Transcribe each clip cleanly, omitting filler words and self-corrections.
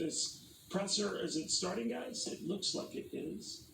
this presser. Is it starting, guys? It looks like it is.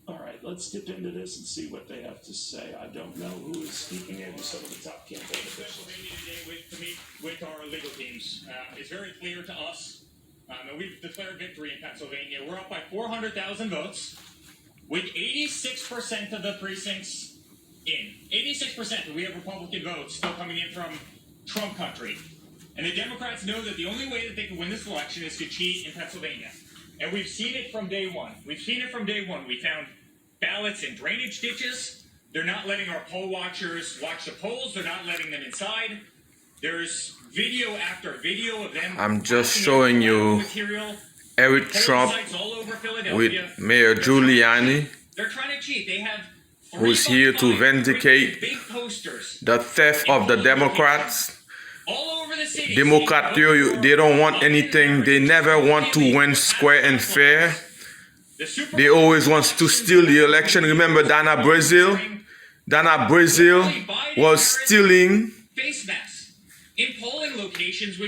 All right, let's dip into this and see what they have to say. I don't know who is speaking here. Some of the top campaign officials. Today to meet with our legal teams. It's very clear to us, and we've declared victory in Pennsylvania. We're up by 400,000 votes, with 86% of the precincts in. 86%. We have Republican votes still coming in from Trump country. And the Democrats know that the only way that they can win this election is to cheat in Pennsylvania. And we've seen it from day one. We've seen it from day one. We found ballots in drainage ditches. They're not letting our poll watchers watch the polls. They're not letting them inside. There's video after video of them. I'm just showing you Eric Trump with Mayor Giuliani, they're trying to cheat. They have who's here to vindicate the theft of the Democrats. Democrat, they don't want anything. They never want to win square and fair. They always want to steal the election. Remember Dana Brazil? Dana Brazil was stealing.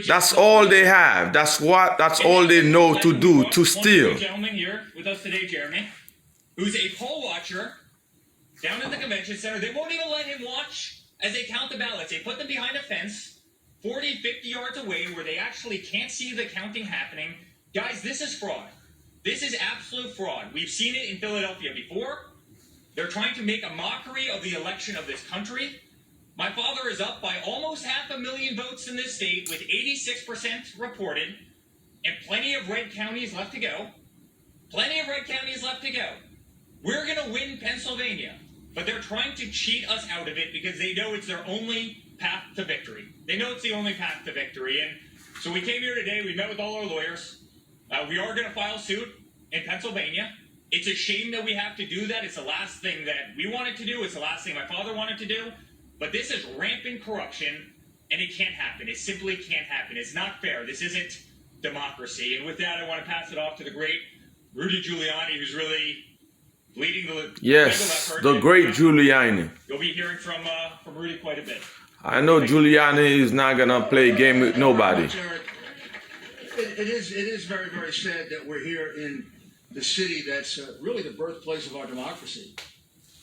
That's all they have. That's all they know to do, to steal. Gentleman here with us today, Jeremy, who's a poll watcher down at the convention center. They won't even let him watch as they count the ballots. They put them behind a fence 40, 50 yards away where they actually can't see the counting happening. Guys, this is fraud. This is absolute fraud. We've seen it in Philadelphia before. They're trying to make a mockery of the election of this country. My father is up by almost 500,000 votes in this state with 86% reported and plenty of red counties left to go. Plenty of red counties left to go. We're going to win Pennsylvania, but they're trying to cheat us out of it because they know it's their only path to victory. They know it's the only path to victory. And so we came here today. We met with all our lawyers. We are going to file suit in Pennsylvania. It's a shame that we have to do that. It's the last thing that we wanted to do. It's the last thing my father wanted to do. But this is rampant corruption, and it can't happen. It simply can't happen. It's not fair. This isn't democracy. And with that, I want to pass it off to the great Rudy Giuliani, who's really leading the effort. The great Giuliani. You'll be hearing from Rudy quite a bit. I know Giuliani is not going to play a game with nobody. It is very, very sad that we're here in the city that's really the birthplace of our democracy.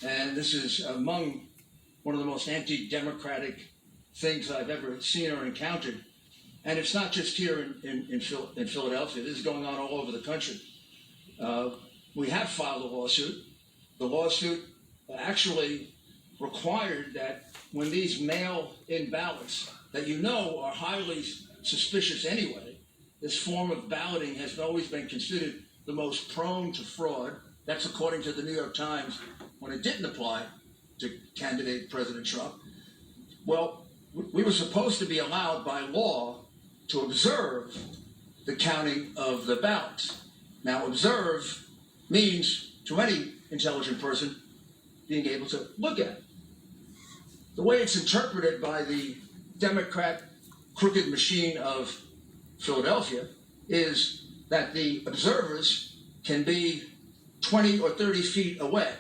And this is among one of the most anti-democratic things I've ever seen or encountered. And it's not just here in Philadelphia. This is going on all over the country. We have filed a lawsuit. The lawsuit actually required that when these mail-in ballots that you know are highly suspicious anyway, this form of balloting has always been considered the most prone to fraud. That's according to the New York Times when it didn't apply to candidate President Trump. Well, we were supposed to be allowed by law to observe the counting of the ballots. Now, observe means, to any intelligent person, being able to look at it. The way it's interpreted by the Democrat crooked machine of Philadelphia is that the observers can be 20 or 30 feet away,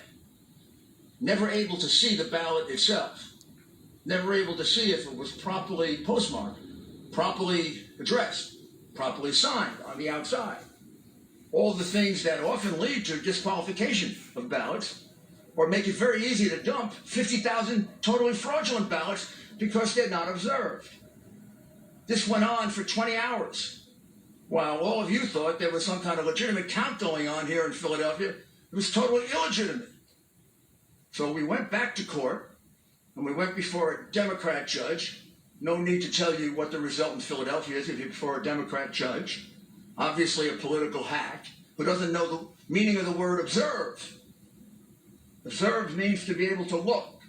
never able to see the ballot itself, never able to see if it was properly postmarked, properly addressed, properly signed on the outside. All the things that often lead to disqualification of ballots or make it very easy to dump 50,000 totally fraudulent ballots because they're not observed. This went on for 20 hours. While all of you thought there was some kind of legitimate count going on here in Philadelphia, it was totally illegitimate. So we went back to court, and we went before a Democrat judge. No need to tell you what the result in Philadelphia is if you're before a Democrat judge. Obviously a political hack who doesn't know the meaning of the word observe. Observe means to be able to look.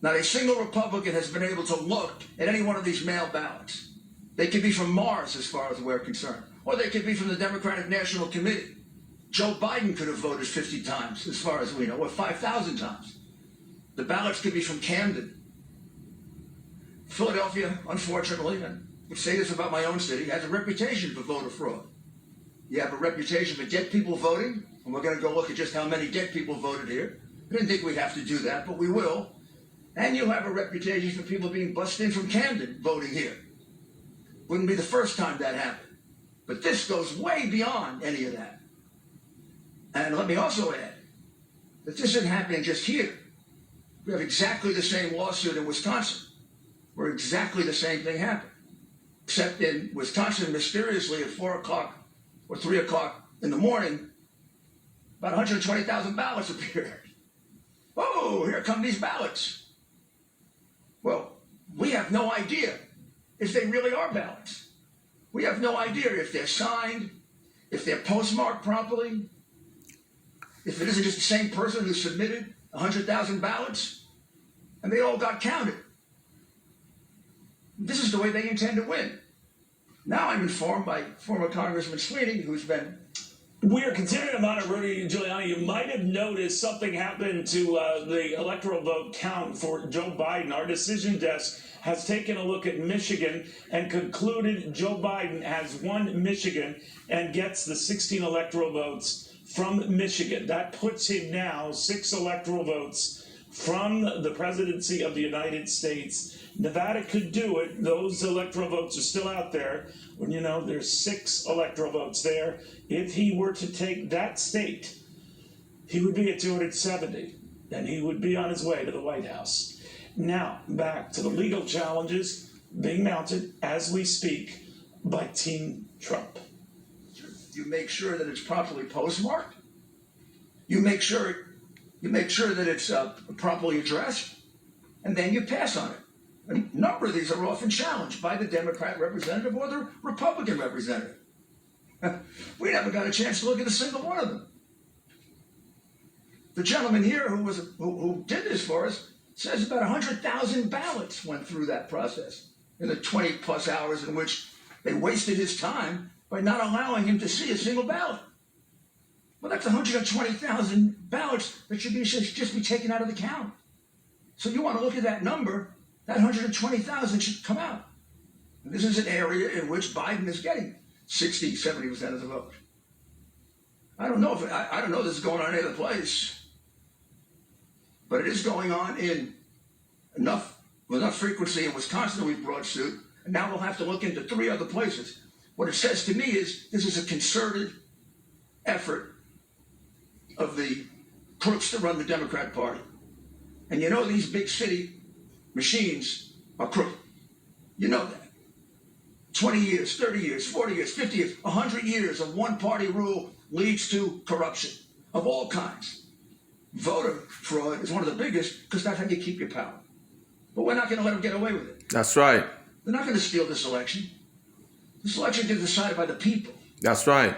Not a single Republican has been able to look at any one of these mail ballots. They could be from Mars as far as we're concerned, or they could be from the Democratic National Committee. Joe Biden could have voted 50 times as far as we know, or 5,000 times. The ballots could be from Camden. Philadelphia, unfortunately, and I would say this about my own city, has a reputation for voter fraud. You have a reputation for dead people voting, and we're going to go look at just how many dead people voted here. I didn't think we'd have to do that, but we will. And you have a reputation for people being bussed in from Camden voting here. Wouldn't be the first time that happened. But this goes way beyond any of that. And let me also add that this isn't happening just here. We have exactly the same lawsuit in Wisconsin, where exactly the same thing happened. Except in Wisconsin, mysteriously at 4 o'clock or 3 o'clock in the morning, about 120,000 ballots appeared. Oh, here come these ballots. Well, we have no idea if they really are ballots. We have no idea if they're signed, if they're postmarked properly, if it isn't just the same person who submitted 100,000 ballots, and they all got counted. This is the way they intend to win. Now I'm informed by former Congressman Sweeney, who's been... We are continuing on it, Rudy Giuliani. You might have noticed something happened to the electoral vote count for Joe Biden. Our decision desk has taken a look at Michigan and concluded Joe Biden has won Michigan and gets the 16 electoral votes from Michigan. That puts him now 6 electoral votes from the presidency of the United States. Nevada could do it. Those electoral votes are still out there. When you know there's 6 electoral votes there. If he were to take that state, he would be at 270, and he would be on his way to the White House. Now, back to the legal challenges being mounted as we speak by Team Trump. You make sure that it's properly postmarked. You make sure that it's properly addressed, and then you pass on it. A number of these are often challenged by the Democrat representative or the Republican representative. We never got a chance to look at a single one of them. The gentleman here who did this for us says about 100,000 ballots went through that process in the 20-plus hours in which they wasted his time by not allowing him to see a single ballot. Well, that's 120,000 ballots that should just be taken out of the count. So you want to look at that number, that 120,000 should come out. And this is an area in which Biden is getting 60, 70% of the vote. I don't know if this is going on any other place, but it is going on in enough frequency in Wisconsin. We've brought suit, and now we'll have to look into 3 other places. What it says to me is this is a concerted effort of the crooks that run the Democrat Party. And you know these big city machines are crooked. You know that. 20 years, 30 years, 40 years, 50 years, 100 years of one-party rule leads to corruption of all kinds. Voter fraud is one of the biggest because that's how you keep your power. But we're not going to let them get away with it. That's right. They're not going to steal this election. This election is decided by the people. That's right.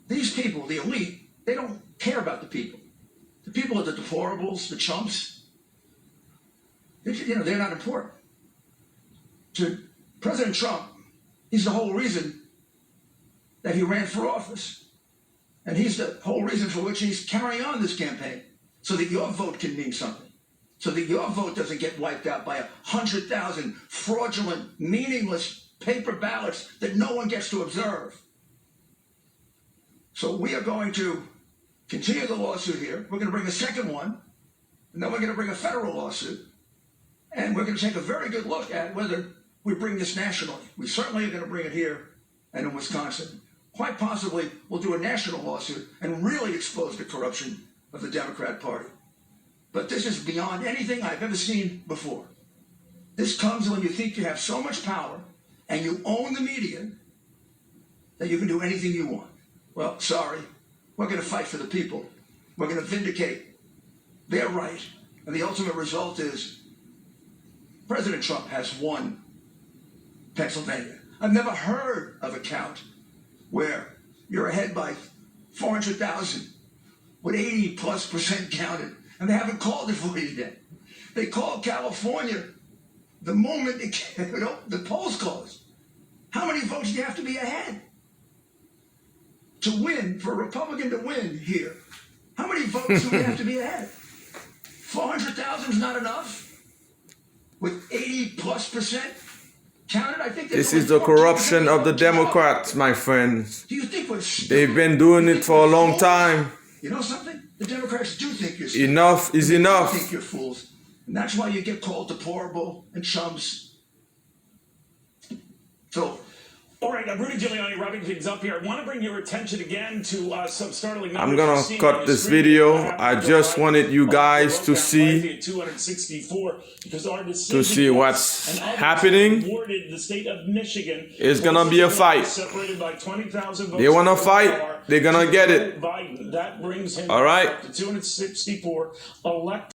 These people, the elite, they don't care about the people. The people are the deplorables, the chumps. They're not important. To President Trump, he's the whole reason that he ran for office. And he's the whole reason for which he's carrying on this campaign, so that your vote can mean something. So that your vote doesn't get wiped out by 100,000 fraudulent, meaningless paper ballots that no one gets to observe. So we are going to continue the lawsuit here. We're going to bring a second one, and then we're going to bring a federal lawsuit. And we're going to take a very good look at whether we bring this nationally. We certainly are going to bring it here and in Wisconsin. Quite possibly, we'll do a national lawsuit and really expose the corruption of the Democrat Party. But this is beyond anything I've ever seen before. This comes when you think you have so much power and you own the media that you can do anything you want. Well, sorry, we're going to fight for the people. We're going to vindicate their right. And the ultimate result is President Trump has won Pennsylvania. I've never heard of a count where you're ahead by 400,000 with 80+% counted, and they haven't called it for you yet. They called California the moment the polls closed. How many votes do you have to be ahead to win, for a Republican to win here? How many votes do we have to be ahead? 400,000 is not enough? With 80+% counted, I think this is the corruption of the Democrats, my friends. Do you think we're They've been doing it for a long time. You know something? The Democrats do think you're stupid. Enough is enough. They think you're fools. And that's why you get called deplorable and chumps. So, All right, Rudy Giuliani wrapping things up here. I want to bring your attention again to some startling numbers. I'm gonna cut this video. I just wanted you guys to see 264 because our what's happening. The state of Michigan It's gonna be a fight. Separated by 20,000 votes. They wanna fight, they're gonna get it. Biden. That brings him All right. up to 264 elected.